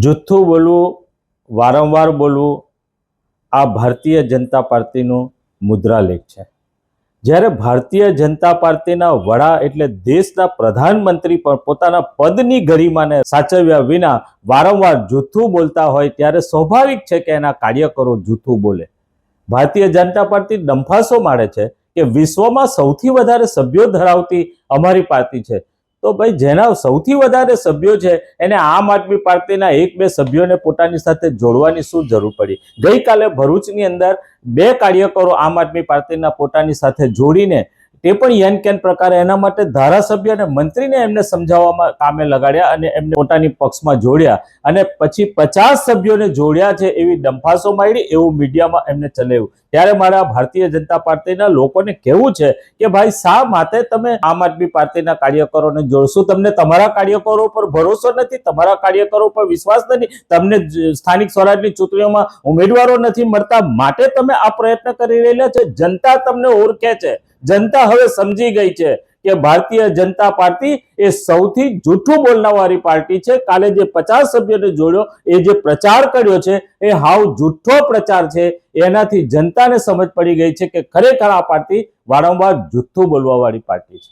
જુઠ્ઠું બોલવું, વારંવાર બોલવું આ ભારતીય જનતા પાર્ટીનું મુદ્રાલેખ છે. જ્યારે ભારતીય જનતા પાર્ટીના વડા એટલે દેશના પ્રધાનમંત્રી પણ પોતાના પદની ગરિમાને સાચવ્યા વિના વારંવાર જૂઠું બોલતા હોય ત્યારે સ્વાભાવિક છે કે એના કાર્યકરો જૂઠું બોલે. ભારતીય જનતા પાર્ટી ડંફાસો મારે છે કે વિશ્વમાં સૌથી વધારે સભ્યો ધરાવતી અમારી પાર્ટી છે. તો ભાઈ જેના સૌથી વધારે સભ્યો છે એને આમ આદમી પાર્ટીના એક બે સભ્યોને પોતાની સાથે જોડવાની શું જરૂર પડી? ગઈકાલે ભરૂચની અંદર બે કાર્યકરો આમ આદમી પાર્ટીના પોતાની સાથે જોડીને તે પણ યન કેન પ્રકારે એના માટે ધારાસભ્ય અને મંત્રીને એમને સમજાવવામાં કામે લગાડ્યા અને એમને પોતાની પક્ષમાં જોડ્યા અને પછી 50 સભ્યોને જોડ્યા છે એવી ડંફાસો મારી, એવું મીડિયામાં એમને ચલાવ્યું. ત્યારે મારા ભારતીય જનતા પાર્ટીના લોકોને કહેવું છે કે ભાઈ શા માટે તમે આમ આદમી પાર્ટીના કાર્યકરોને જોડશો? તમને તમારા કાર્યકરો પર ભરોસો નથી, તમારા કાર્યકરો પર વિશ્વાસ નથી, તમને સ્થાનિક સ્વરાજની ચૂંટણીઓમાં ઉમેદવારો નથી મળતા, માટે તમે આ પ્રયત્ન કરી રહેલા છે. જનતા તમને ઓળખે છે, જનતા હવે સમજી ગઈ છે કે ભારતીય જનતા પાર્ટી એ સૌથી જૂઠું બોલનારી પાર્ટી છે. કાલે જે 50 સભ્યોને જોડ્યો, એ જે પ્રચાર કર્યો છે એ હાવ જૂઠો પ્રચાર છે. એનાથી જનતાને સમજ પડી ગઈ છે કે ખરેખર આ પાર્ટી વારંવાર જૂઠું બોલવા વાળી પાર્ટી છે.